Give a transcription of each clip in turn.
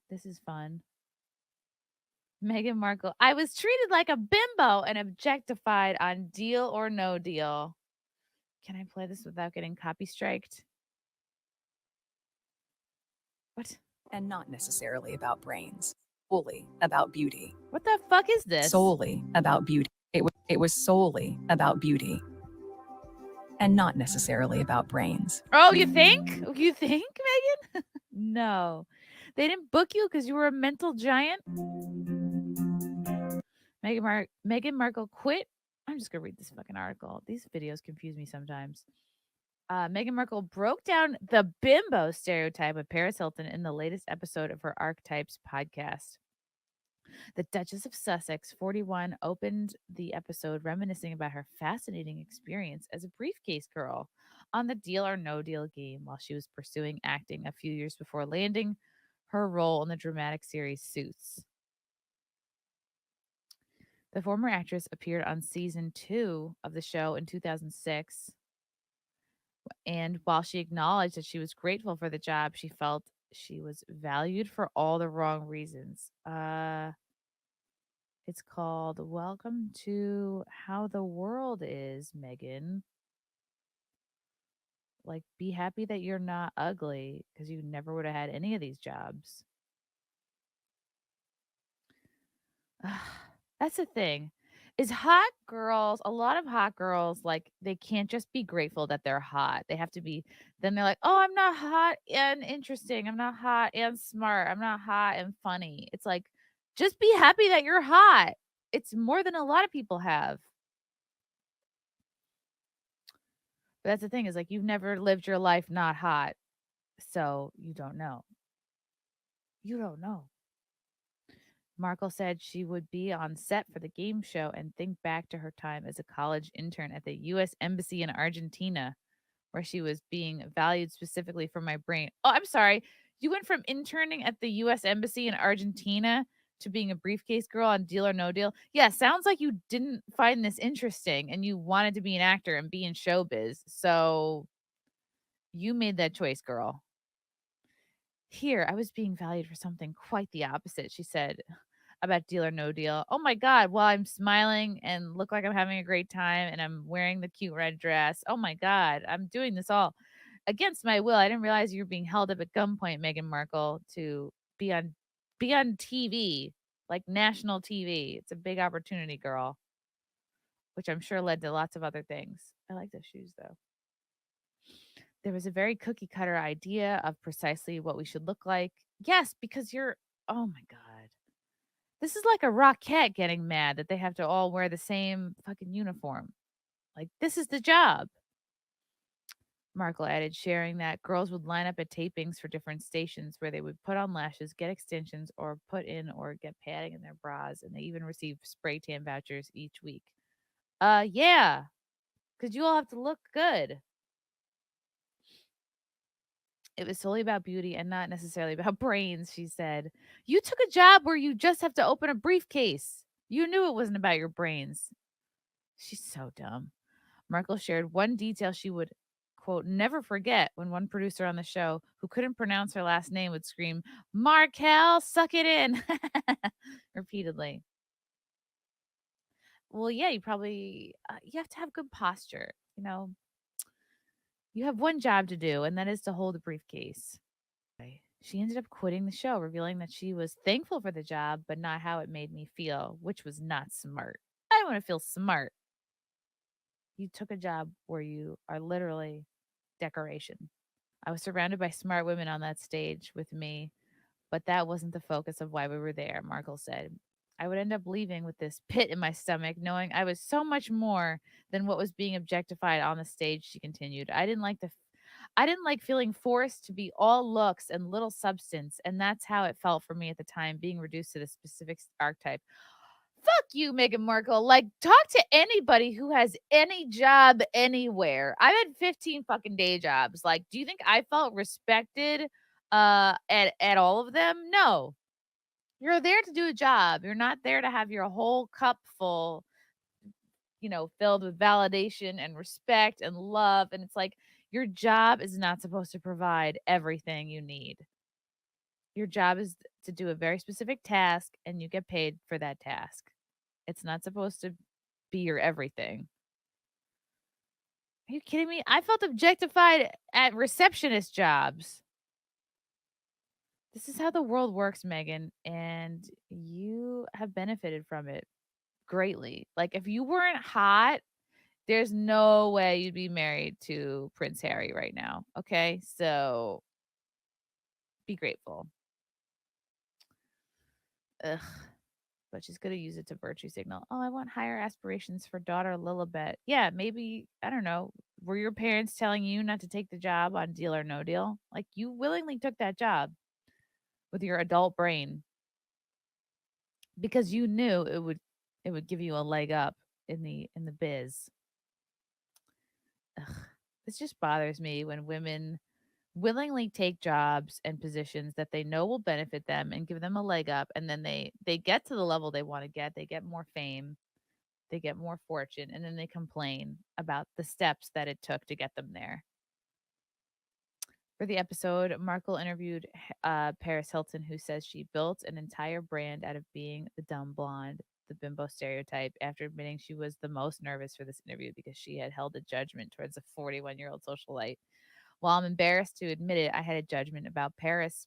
This is fun. Meghan Markle. I was treated like a bimbo and objectified on Deal or No Deal. Can I play this without getting copy striked? What? And not necessarily about brains. Fully about beauty. What the fuck is this? Solely about beauty. It was solely about beauty. And not necessarily about brains. Oh, you think? You think, Megan? No. They didn't book you because you were a mental giant? Meghan Markle quit. I'm just going to read this fucking article. These videos confuse me sometimes. Meghan Markle broke down the bimbo stereotype of Paris Hilton in the latest episode of her Archetypes podcast. The Duchess of Sussex, 41, opened the episode reminiscing about her fascinating experience as a briefcase girl on the Deal or No Deal game while she was pursuing acting a few years before landing her role in the dramatic series Suits. The former actress appeared on season 2 of the show in 2006. And while she acknowledged that she was grateful for the job, she felt she was valued for all the wrong reasons. It's called Welcome to How the World Is, Megan. Like, be happy that you're not ugly because you never would have had any of these jobs. That's the thing. Is hot girls, a lot of hot girls, like, they can't just be grateful that they're hot. They have to be, then they're like, oh, I'm not hot and interesting. I'm not hot and smart. I'm not hot and funny. It's like, just be happy that you're hot. It's more than a lot of people have. But that's the thing is like, you've never lived your life not hot. So you don't know. You don't know. Markle said she would be on set for the game show and think back to her time as a college intern at the U.S. Embassy in Argentina, where she was being valued specifically for my brain. Oh, I'm sorry. You went from interning at the U.S. Embassy in Argentina to being a briefcase girl on Deal or No Deal. Yeah, sounds like you didn't find this interesting and you wanted to be an actor and be in showbiz. So you made that choice, girl. Here, I was being valued for something quite the opposite, she said about Deal or No Deal. Oh my God, while I'm smiling and look like I'm having a great time and I'm wearing the cute red dress. Oh my God, I'm doing this all against my will. I didn't realize you were being held up at gunpoint, Meghan Markle, to be on TV, like national TV. It's a big opportunity, girl, which I'm sure led to lots of other things. I like those shoes though. There was a very cookie cutter idea of precisely what we should look like. Yes, because you're, oh my God. This is like a Rockette getting mad that they have to all wear the same fucking uniform. Like, this is the job. Markle added, sharing that girls would line up at tapings for different stations where they would put on lashes, get extensions, or put in or get padding in their bras, and they even received spray tan vouchers each week. Yeah, because you all have to look good. It was solely about beauty and not necessarily about brains, she said. You took a job where you just have to open a briefcase. You knew it wasn't about your brains. She's so dumb. Markle shared one detail she would, quote, never forget when one producer on the show who couldn't pronounce her last name would scream, Markel, suck it in, repeatedly. Well, yeah, you have to have good posture. You know, you have one job to do, and that is to hold a briefcase. She ended up quitting the show, revealing that she was thankful for the job, but not how it made me feel, which was not smart. I want to feel smart. You took a job where you are literally decoration. I was surrounded by smart women on that stage with me, but that wasn't the focus of why we were there, Markle said. I would end up leaving with this pit in my stomach, knowing I was so much more than what was being objectified on the stage, she continued. I didn't like feeling forced to be all looks and little substance, and that's how it felt for me at the time, being reduced to the specific archetype. Fuck you, Meghan Markle. Like, talk to anybody who has any job anywhere. I've had 15 fucking day jobs. Like, do you think I felt respected at all of them? No. You're there to do a job. You're not there to have your whole cup full, filled with validation and respect and love. And it's like your job is not supposed to provide everything you need. Your job is to do a very specific task and you get paid for that task. It's not supposed to be your everything. Are you kidding me? I felt objectified at receptionist jobs. This is how the world works, Megan, and you have benefited from it greatly. Like, if you weren't hot, there's no way you'd be married to Prince Harry right now. Okay. So be grateful. Ugh. But she's going to use it to virtue signal. Oh, I want higher aspirations for daughter Lilibet. Yeah, maybe, I don't know. Were your parents telling you not to take the job on Deal or No Deal? Like, you willingly took that job with your adult brain because you knew it would give you a leg up in the biz. Ugh. This just bothers me when women willingly take jobs and positions that they know will benefit them and give them a leg up, and then they get to the level they want to get, they get more fame, they get more fortune, and then they complain about the steps that it took to get them there. For the episode, Markle interviewed Paris Hilton, who says she built an entire brand out of being the dumb blonde, the bimbo stereotype, after admitting she was the most nervous for this interview because she had held a judgment towards a 41-year-old socialite. While I'm embarrassed to admit it, I had a judgment about Paris,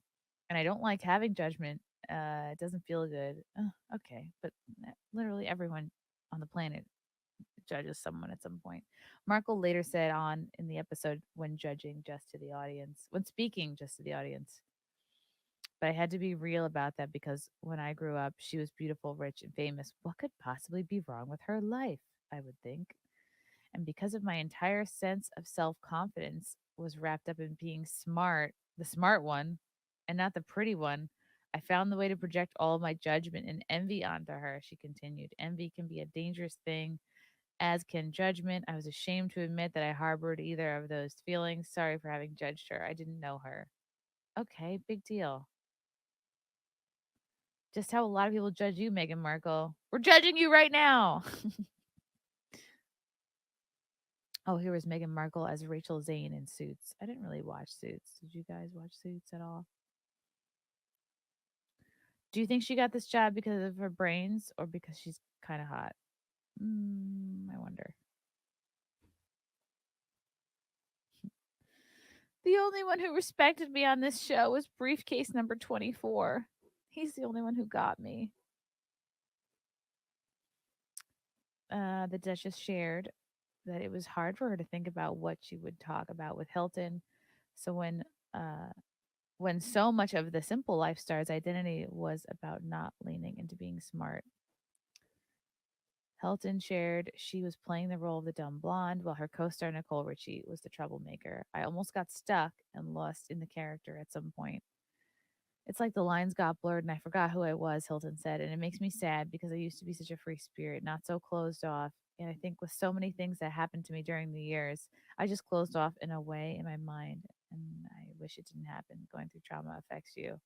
and I don't like having judgment. It doesn't feel good. Okay, but literally everyone on the planet judges someone at some point. Markle later said on in the episode when judging just to the audience, when speaking just to the audience. But I had to be real about that because when I grew up, she was beautiful, rich, and famous. What could possibly be wrong with her life? I would think. And because of my entire sense of self confidence was wrapped up in being smart, the smart one, and not the pretty one, I found the way to project all of my judgment and envy onto her. She continued. Envy can be a dangerous thing, as can judgment. I was ashamed to admit that I harbored either of those feelings. Sorry for having judged her. I didn't know her. Okay, big deal. Just how a lot of people judge you, Meghan Markle. We're judging you right now. Oh, here was Meghan Markle as Rachel Zane in Suits. I didn't really watch Suits. Did you guys watch Suits at all? Do you think she got this job because of her brains or because she's kind of hot? I wonder. The only one who respected me on this show was briefcase number 24. He's the only one who got me. The Duchess shared that it was hard for her to think about what she would talk about with Hilton. So when so much of the simple life star's identity was about not leaning into being smart. Hilton shared she was playing the role of the dumb blonde, while her co star Nicole Richie was the troublemaker. I almost got stuck and lost in the character at some point. It's like the lines got blurred and I forgot who I was, Hilton said, and it makes me sad because I used to be such a free spirit, not so closed off. And I think with so many things that happened to me during the years, I just closed off in a way in my mind. And I wish it didn't happen. Going through trauma affects you.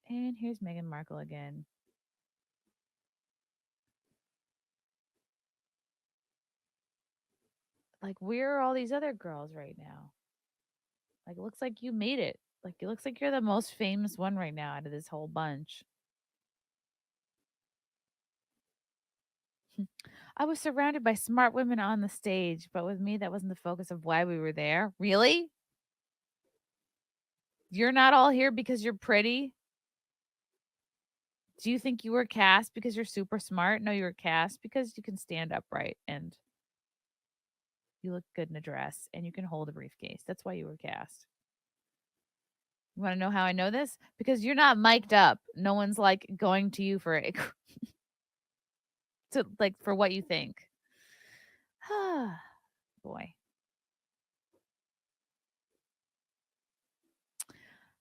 And here's Meghan Markle again. Like, where are all these other girls right now? Like, it looks like you made it. Like, it looks like you're the most famous one right now out of this whole bunch. I was surrounded by smart women on the stage, but with me, that wasn't the focus of why we were there. Really? You're not all here because you're pretty? Do you think you were cast because you're super smart? No, you were cast because you can stand upright and you look good in a dress and you can hold a briefcase. That's why you were cast. You want to know how I know this? Because you're not mic'd up. No one's like going to you for it. To like for what you think. Boy.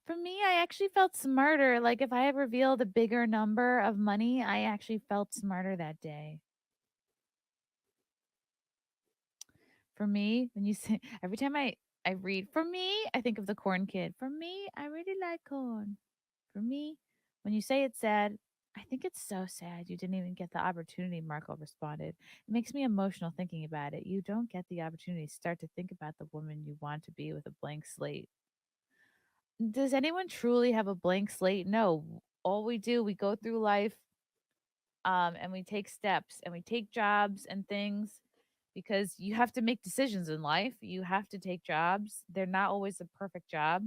For me, I actually felt smarter. Like if I had revealed a bigger number of money, I actually felt smarter that day. For me, when you say every time I read for me, I think of the corn kid. For me, I really like corn. For me, when you say it's sad, I think it's so sad you didn't even get the opportunity, Markle responded. It makes me emotional thinking about it. You don't get the opportunity to start to think about the woman you want to be with a blank slate. Does anyone truly have a blank slate? No. All we do, we go through life, and we take steps and we take jobs and things because you have to make decisions in life. You have to take jobs. They're not always a perfect job,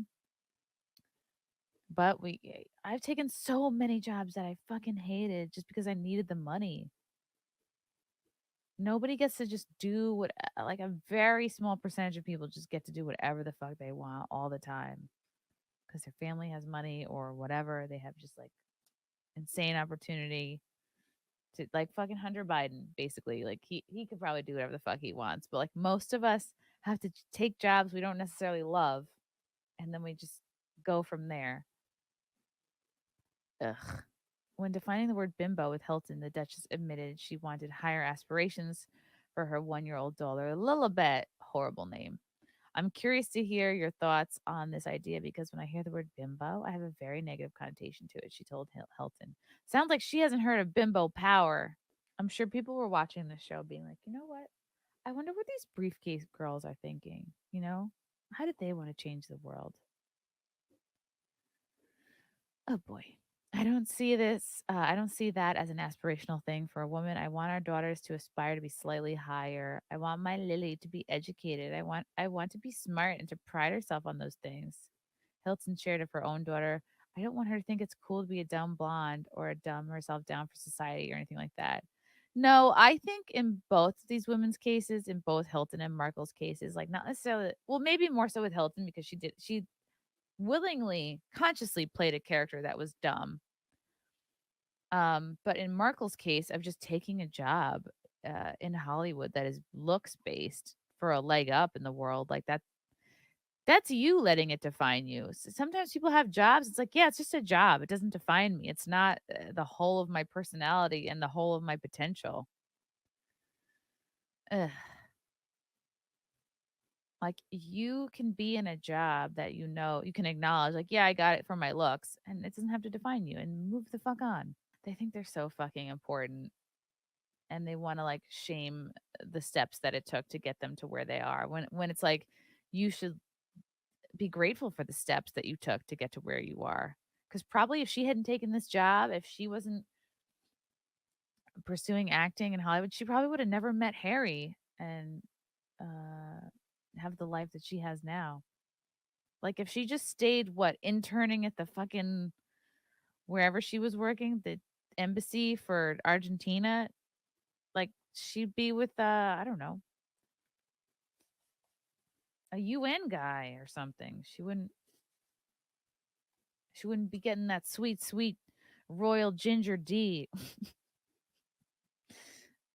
but I've taken so many jobs that I fucking hated just because I needed the money. Nobody gets to just do what, like, a very small percentage of people just get to do whatever the fuck they want all the time because their family has money or whatever. They have just like insane opportunity to, like, fucking Hunter Biden, basically. Like, he could probably do whatever the fuck he wants, but like most of us have to take jobs we don't necessarily love, and then we just go from there. Ugh. When defining the word bimbo with Hilton, the Duchess admitted she wanted higher aspirations for her 1-year-old daughter, Lilibet. Horrible name. I'm curious to hear your thoughts on this idea because when I hear the word bimbo, I have a very negative connotation to it, she told Hilton. Sounds like she hasn't heard of bimbo power. I'm sure people were watching the show being like, you know what? I wonder what these briefcase girls are thinking. You know, how did they want to change the world? Oh boy. I don't see this. I don't see that as an aspirational thing for a woman. I want our daughters to aspire to be slightly higher. I want my Lily to be educated. I want to be smart and to pride herself on those things. Hilton shared of her own daughter. I don't want her to think it's cool to be a dumb blonde or a dumb herself down for society or anything like that. No, I think in both these women's cases, in both Hilton and Markle's cases, like not necessarily, well, maybe more so with Hilton because she willingly, consciously played a character that was dumb. But in Markle's case of just taking a job in Hollywood that is looks based for a leg up in the world, like that's you letting it define you. Sometimes people have jobs. It's like, yeah, it's just a job. It doesn't define me. It's not the whole of my personality and the whole of my potential. Ugh. Like you can be in a job that you know you can acknowledge, like, yeah, I got it for my looks, and it doesn't have to define you. And move the fuck on. They think they're so fucking important, and they want to like shame the steps that it took to get them to where they are. When it's like you should be grateful for the steps that you took to get to where you are. Because probably if she hadn't taken this job, if she wasn't pursuing acting in Hollywood, she probably would have never met Harry and uh, have the life that she has now. Like if she just stayed, what, interning at the fucking wherever she was working, the embassy for Argentina, like she'd be with I don't know, a UN guy or something. She wouldn't be getting that sweet, sweet royal ginger D.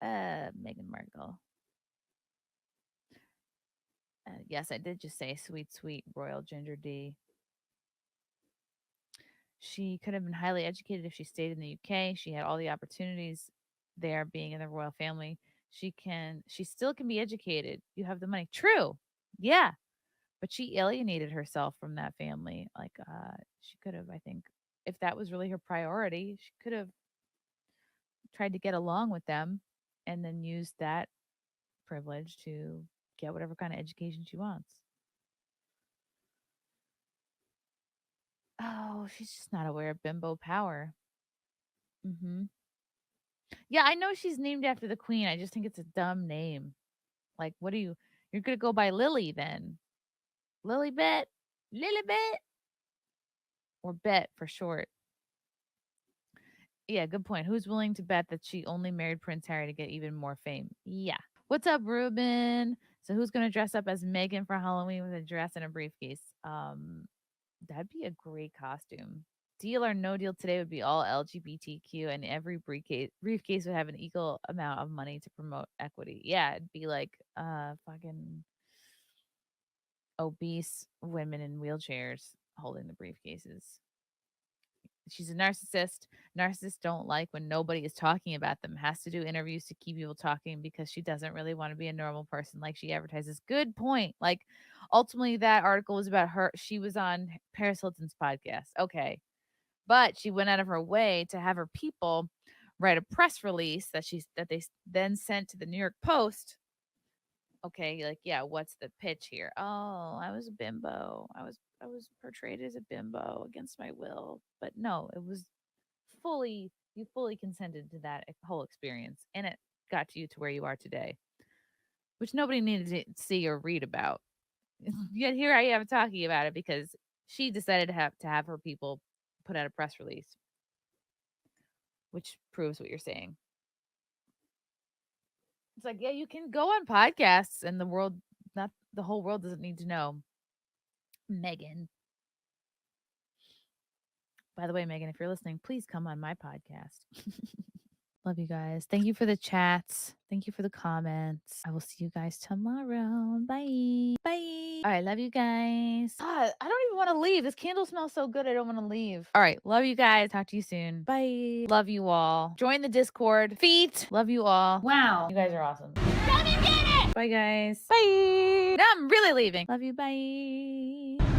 Meghan Markle. Yes, I did just say sweet, sweet royal ginger D. She could have been highly educated if she stayed in the UK. She had all the opportunities there being in the royal family. She still can be educated. You have the money. True. Yeah. But she alienated herself from that family. Like she could have, I think, if that was really her priority, she could have tried to get along with them and then used that privilege to get whatever kind of education she wants. Oh, she's just not aware of bimbo power. Yeah, I know she's named after the queen. I just think it's a dumb name. Like, what are you? You're gonna go by Lily then? Lilibet, Lilibet, or Bet for short. Yeah, good point. Who's willing to bet that she only married Prince Harry to get even more fame? Yeah. What's up, Ruben? So who's gonna dress up as Megan for Halloween with a dress and a briefcase? That'd be a great costume. Deal or no deal today would be all LGBTQ, and every briefcase would have an equal amount of money to promote equity. Yeah, it'd be like fucking obese women in wheelchairs holding the briefcases. She's a narcissist. Narcissists don't like when nobody is talking about them. Has to do interviews to keep people talking because she doesn't really want to be a normal person like she advertises. Good point. Like ultimately that article was about her. She was on Paris Hilton's podcast. Okay. But she went out of her way to have her people write a press release that they then sent to the New York Post. Okay, like, yeah, what's the pitch here? Oh, I was a bimbo. I was I was portrayed as a bimbo against my will. But no, it was you fully consented to that whole experience, and it got you to where you are today, which nobody needed to see or read about. Yet here I am talking about it because she decided to have her people put out a press release, which proves what you're saying. It's like, yeah, you can go on podcasts and not the whole world doesn't need to know. Meghan. By the way, Meghan, if you're listening, please come on my podcast. Love you guys. Thank you for the chats. Thank you for the comments. I will see you guys tomorrow. Bye. Bye. All right. Love you guys. God, I don't even want to leave. This candle smells so good. I don't want to leave. All right. Love you guys. Talk to you soon. Bye. Love you all. Join the Discord. Feet. Love you all. Wow. You guys are awesome. Love you, get it. Bye, guys. Bye. Now I'm really leaving. Love you. Bye.